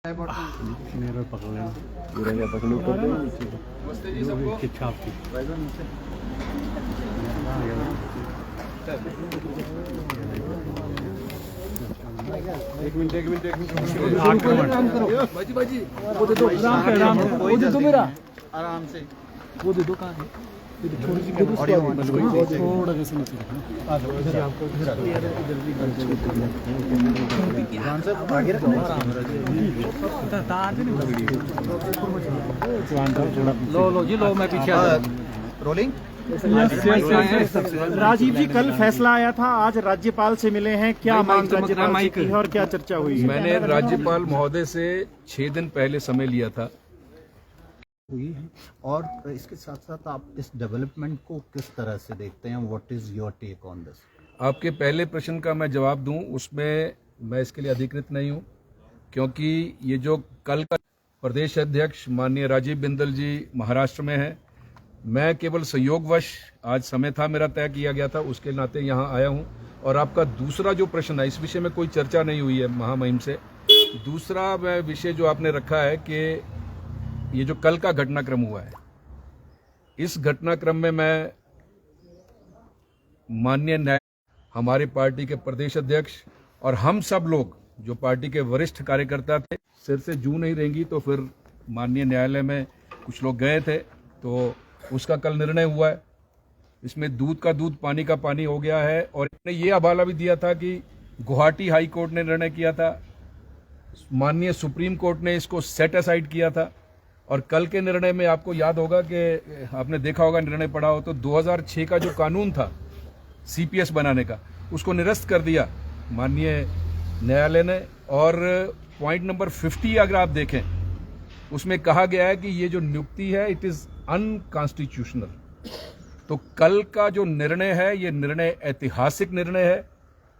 मेरा पकड़ लेना पूरा क्या पकड़ ऊपर दे नीचे नमस्ते जी सबको। किच्छा आपकी एक मिनट बाजी बाजी वो दे दो आराम से वो दे दो मेरा आराम से वो दे दो कहाँ है थोड़ा जैसे नीचे रखना इधर आपको आगे लो जी लो मैं पीछे रोलिंग। राजीव जी, कल फैसला आया था, आज राज्यपाल से मिले हैं, क्या मांग राज्यपाल से की है और क्या चर्चा हुई है? मैंने राज्यपाल महोदय से 6 दिन पहले समय लिया था। हुई है और इसके साथ साथ आप इस डेवलपमेंट को किस तरह से देखते हैं? What is your take on this? आपके पहले प्रश्न का मैं जवाब दूं, उसमें मैं इसके लिए अधिकृत नहीं हूं, क्योंकि ये जो कल का प्रदेश अध्यक्ष माननीय राजीव बिंदल जी महाराष्ट्र में है, मैं केवल संयोगवश आज समय था मेरा तय किया गया था, उसके नाते यहाँ आया हूँ। और आपका दूसरा जो प्रश्न है, इस विषय में कोई चर्चा नहीं हुई है महामहिम से। दूसरा विषय जो आपने रखा है कि ये जो कल का घटनाक्रम हुआ है, इस घटनाक्रम में मैं माननीय न्याय हमारे पार्टी के प्रदेश अध्यक्ष और हम सब लोग जो पार्टी के वरिष्ठ कार्यकर्ता थे, सिर से जू नहीं रहेंगी, तो फिर माननीय न्यायालय में कुछ लोग गए थे, तो उसका कल निर्णय हुआ है। इसमें दूध का दूध पानी का पानी हो गया है। और इसने ये हवाला भी दिया था कि गुवाहाटी हाई कोर्ट ने निर्णय किया था, माननीय सुप्रीम कोर्ट ने इसको सेट असाइड किया था। और कल के निर्णय में आपको याद होगा कि आपने देखा होगा, निर्णय पढ़ा हो तो 2006 का जो कानून था सीपीएस बनाने का, उसको निरस्त कर दिया माननीय न्यायालय ने। और पॉइंट नंबर 50 अगर आप देखें, उसमें कहा गया है कि ये जो नियुक्ति है इट इज अनकॉन्स्टिट्यूशनल। तो कल का जो निर्णय है, ये निर्णय ऐतिहासिक निर्णय है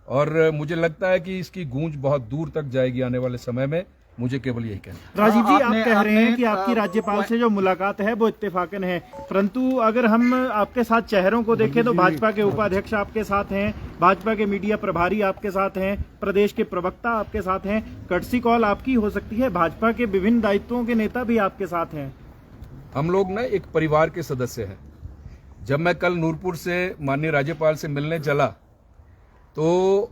और मुझे लगता है कि इसकी गूंज बहुत दूर तक जाएगी आने वाले समय में। मुझे केवल यही कहना है। राजीव जी, आप कह रहे हैं कि आपकी राज्यपाल से जो मुलाकात है वो इत्तेफाकन है, परंतु अगर हम आपके साथ चेहरों को देखें तो भाजपा के उपाध्यक्ष आपके साथ हैं, भाजपा के मीडिया प्रभारी आपके साथ हैं, प्रदेश के प्रवक्ता आपके साथ हैं, कर्टसी कॉल आपकी हो सकती है, भाजपा के विभिन्न दायित्वों के नेता भी आपके साथ हैं। हम लोग ना एक परिवार के सदस्य हैं। जब मैं कल नूरपुर से माननीय राज्यपाल से मिलने चला तो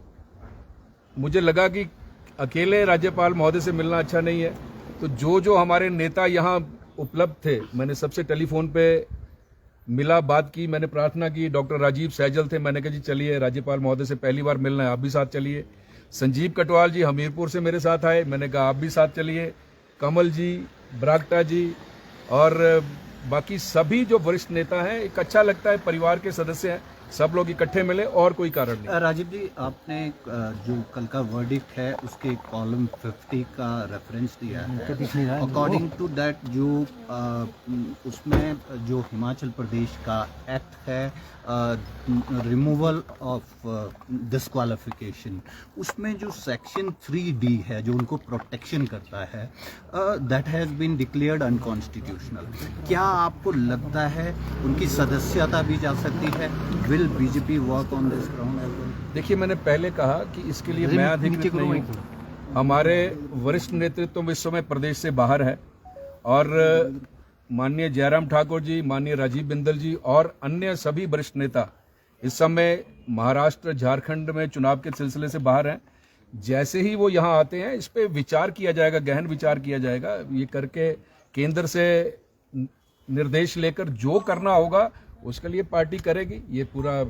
मुझे लगा कि अकेले राज्यपाल महोदय से मिलना अच्छा नहीं है, तो जो हमारे नेता यहाँ उपलब्ध थे, मैंने सबसे टेलीफोन पे मिला, बात की, मैंने प्रार्थना की। डॉक्टर राजीव सहजल थे, मैंने कहा जी चलिए, राज्यपाल महोदय से पहली बार मिलना है, आप भी साथ चलिए। संजीव कटवाल जी हमीरपुर से मेरे साथ आए, मैंने कहा आप भी साथ चलिए। कमल जी, बरागटा जी और बाकी सभी जो वरिष्ठ नेता हैं, एक अच्छा लगता है, परिवार के सदस्य हैं, सब लोग इकट्ठे मिले और कोई कारण नहीं। राजीव जी, आपने जो कल का वर्डिक्ट है उसके कॉलम 50 का रेफरेंस दिया है। अकॉर्डिंग टू दैट जो उसमें जो हिमाचल प्रदेश का एक्ट है रिमूवल ऑफ डिस्क्वालिफिकेशन, उसमें जो सेक्शन 3D है जो उनको प्रोटेक्शन करता है, that has been declared unconstitutional. क्या आपको लगता है उनकी सदस्यता भी जा सकती है? Will BJP work on this ground? देखिए, मैंने पहले कहा कि इसके लिए मैं अधिकृत नहीं हूं। हमारे वरिष्ठ नेतृत्व इस समय प्रदेश से बाहर है और माननीय जयराम ठाकुर जी, माननीय राजीव बिंदल जी और अन्य सभी वरिष्ठ नेता इस समय महाराष्ट्र, झारखंड में चुनाव के सिलसिले से बाहर हैं। जैसे ही वो यहाँ आते हैं, इस पे विचार किया जाएगा, गहन विचार किया जाएगा। ये करके केंद्र से निर्देश लेकर जो करना होगा उसके लिए पार्टी करेगी। ये पूरा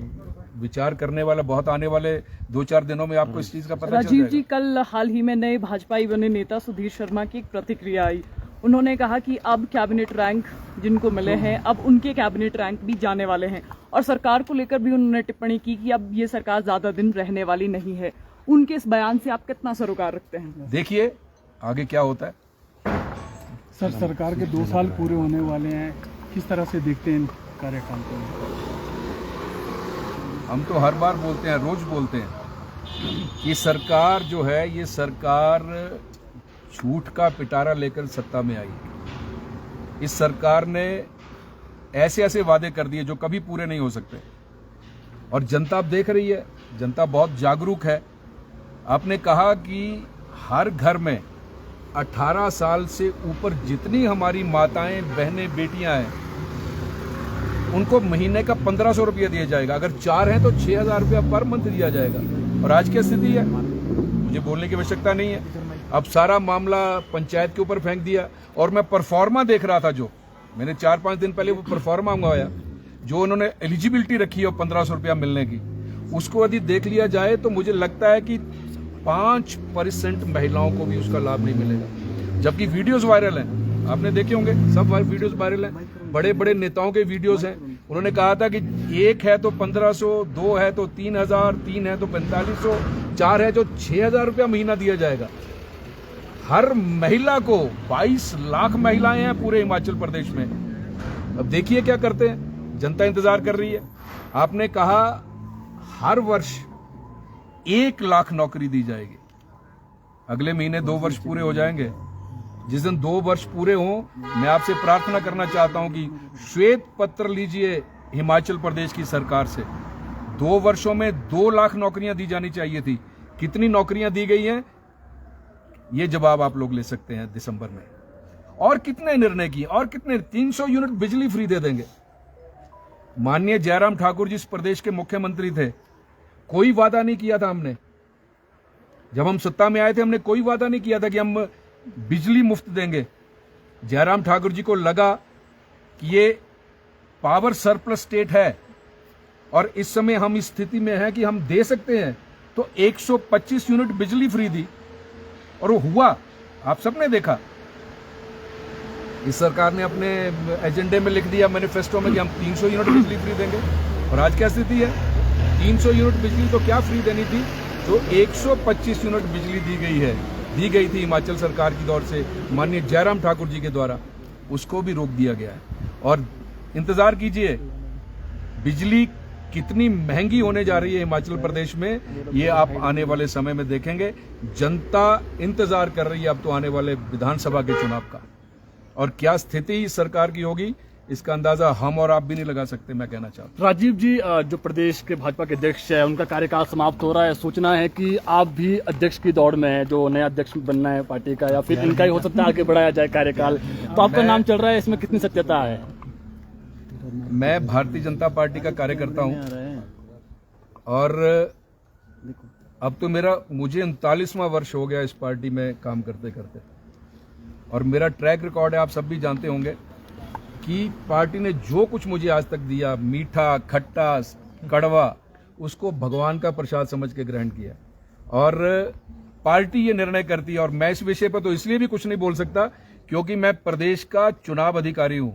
विचार करने वाला बहुत आने वाले 2-4 दिनों में आपको इस चीज का पता चल जाएगा। राजीव जी, कल हाल ही में नए भाजपाई बने नेता सुधीर शर्मा की एक प्रतिक्रिया आई। उन्होंने कहा कि अब कैबिनेट रैंक जिनको मिले हैं, अब उनके कैबिनेट रैंक भी जाने वाले हैं। और सरकार को लेकर भी उन्होंने टिप्पणी की कि अब ये सरकार ज्यादा दिन रहने वाली नहीं है। उनके इस बयान से आप कितना सरोकार रखते हैं? देखिए आगे क्या होता है। सर, सरकार के 2 साल पूरे होने वाले हैं, किस तरह से देखते हैं कार्यकाल को? हम तो हर बार बोलते हैं, रोज बोलते हैं कि सरकार जो है, ये सरकार झूठ का पिटारा लेकर सत्ता में आई। इस सरकार ने ऐसे ऐसे वादे कर दिए जो कभी पूरे नहीं हो सकते और जनता अब देख रही है, जनता बहुत जागरूक है। आपने कहा कि हर घर में 18 साल से ऊपर जितनी हमारी माताएं, बहनें, बेटियां हैं, उनको महीने का 1500 रुपया दिया जाएगा। अगर 4 हैं तो 6000 रुपया पर मंथ दिया जाएगा। और आज क्या स्थिति है, मुझे बोलने की आवश्यकता नहीं है। अब सारा मामला पंचायत के ऊपर फेंक दिया। और मैं परफॉर्मा देख रहा था, जो मैंने 4-5 दिन पहले वो परफॉर्मा मंगवाया, जो उन्होंने एलिजिबिलिटी रखी है 1500 रुपया मिलने की, उसको यदि देख लिया जाए तो मुझे लगता है कि 5% महिलाओं को भी उसका लाभ नहीं मिलेगा। जबकि वीडियोस वायरल हैं, आपने देखे होंगे, सब वीडियोस वायरल हैं, बड़े बड़े नेताओं के वीडियोस हैं। उन्होंने कहा था कि 1 है तो 1500, 2 है तो 3000, 3 है तो 4500, 4 है तो 6000 रुपया महीना दिया जाएगा हर महिला को। 22 लाख महिलाएं हैं पूरे हिमाचल प्रदेश में। अब देखिए क्या करते हैं, जनता इंतजार कर रही है। आपने कहा हर वर्ष 1 लाख नौकरी दी जाएगी। अगले महीने 2 वर्ष पूरे हो जाएंगे। जिस दिन 2 वर्ष पूरे हों, मैं आपसे प्रार्थना करना चाहता हूं कि श्वेत पत्र लीजिए हिमाचल प्रदेश की सरकार से। 2 वर्षों में 2 लाख नौकरियां दी जानी चाहिए थी। कितनी नौकरियां दी गई हैं, ये जवाब आप लोग ले सकते हैं दिसंबर में। और कितने निर्णय किए, और कितने 300 यूनिट बिजली फ्री दे देंगे। माननीय जयराम ठाकुर जी इस प्रदेश के मुख्यमंत्री थे, कोई वादा नहीं किया था हमने। जब हम सत्ता में आए थे, हमने कोई वादा नहीं किया था कि हम बिजली मुफ्त देंगे। जयराम ठाकुर जी को लगा कि ये पावर सरप्लस स्टेट है और इस समय हम इस स्थिति में हैं कि हम दे सकते हैं, तो 125 यूनिट बिजली फ्री दी और वो हुआ। आप सबने देखा। इस सरकार ने अपने एजेंडे में लिख दिया, मैनिफेस्टो में, कि हम 300 यूनिट बिजली फ्री देंगे। और आज क्या स्थिति है, 300 यूनिट बिजली तो क्या फ्री देनी थी, तो 125 यूनिट बिजली दी गई थी हिमाचल सरकार की दौर से, माननीय जयराम ठाकुर जी के द्वारा, उसको भी रोक दिया गया है। और इंतजार कीजिए, बिजली कितनी महंगी होने जा रही है हिमाचल प्रदेश में, ये आप आने वाले समय में देखेंगे। जनता इंतजार कर रही है अब तो आने वाले विधानसभा के चुनाव का। और क्या स्थिति इस सरकार की होगी, इसका अंदाजा हम और आप भी नहीं लगा सकते, मैं कहना चाहता हूं। राजीव जी, जो प्रदेश के भाजपा के अध्यक्ष है, उनका कार्यकाल समाप्त हो रहा है। सूचना है कि आप भी अध्यक्ष की दौड़ में है, जो नया अध्यक्ष बनना है पार्टी का, या फिर इनका ही हो सकता है आगे बढ़ाया जाए कार्यकाल, तो आपका नाम चल रहा है, इसमें कितनी सत्यता है? मैं भारतीय जनता पार्टी का कार्यकर्ता हूं और अब तो मुझे 39वां वर्ष हो गया इस पार्टी में काम करते करते। और मेरा ट्रैक रिकॉर्ड है, आप सब भी जानते होंगे कि पार्टी ने जो कुछ मुझे आज तक दिया, मीठा, खट्टा, कड़वा, उसको भगवान का प्रसाद समझ के ग्रहण किया। और पार्टी ये निर्णय करती है। और मैं इस विषय पर तो इसलिए भी कुछ नहीं बोल सकता क्योंकि मैं प्रदेश का चुनाव अधिकारी हूं।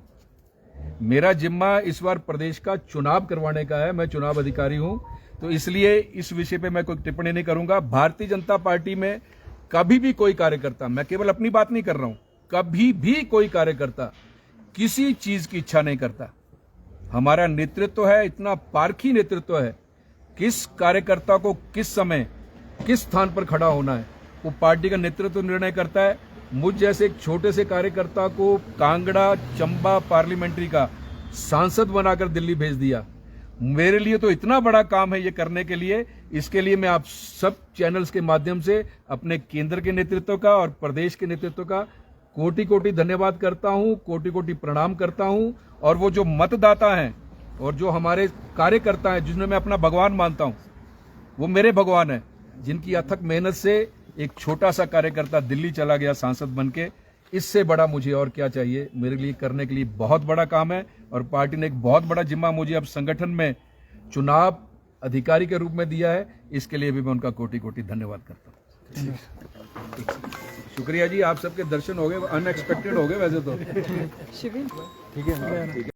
मेरा जिम्मा इस बार प्रदेश का चुनाव करवाने का है, मैं चुनाव अधिकारी हूं, तो इसलिए इस विषय पे मैं कोई टिप्पणी नहीं करूंगा। भारतीय जनता पार्टी में कभी भी कोई कार्यकर्ता, मैं केवल अपनी बात नहीं कर रहा हूं, कभी भी कोई कार्यकर्ता किसी चीज की इच्छा नहीं करता। हमारा नेतृत्व है, इतना पारखी नेतृत्व है, किस कार्यकर्ता को किस समय किस स्थान पर खड़ा होना है वो पार्टी का नेतृत्व निर्णय करता है। मुझ जैसे एक छोटे से कार्यकर्ता को कांगड़ा, चंबा पार्लियामेंट्री का सांसद बनाकर दिल्ली भेज दिया। मेरे लिए तो इतना बड़ा काम है ये करने के लिए। इसके लिए मैं आप सब चैनल्स के माध्यम से अपने केंद्र के नेतृत्व का और प्रदेश के नेतृत्व का कोटि कोटि धन्यवाद करता हूं, कोटि कोटि प्रणाम करता हूं। और वो जो मतदाता हैं और जो हमारे कार्यकर्ता हैं जिन्हें मैं अपना भगवान मानता हूं, वो मेरे भगवान हैं, जिनकी अथक मेहनत से एक छोटा सा कार्यकर्ता दिल्ली चला गया सांसद बनके। इससे बड़ा मुझे और क्या चाहिए। मेरे लिए करने के लिए बहुत बड़ा काम है और पार्टी ने एक बहुत बड़ा जिम्मा मुझे अब संगठन में चुनाव अधिकारी के रूप में दिया है। इसके लिए भी मैं उनका कोटि कोटि धन्यवाद करता हूँ। शुक्रिया जी, आप सबके दर्शन हो गए, अनएक्सपेक्टेड हो गए वैसे तो। शिविर ठीक है।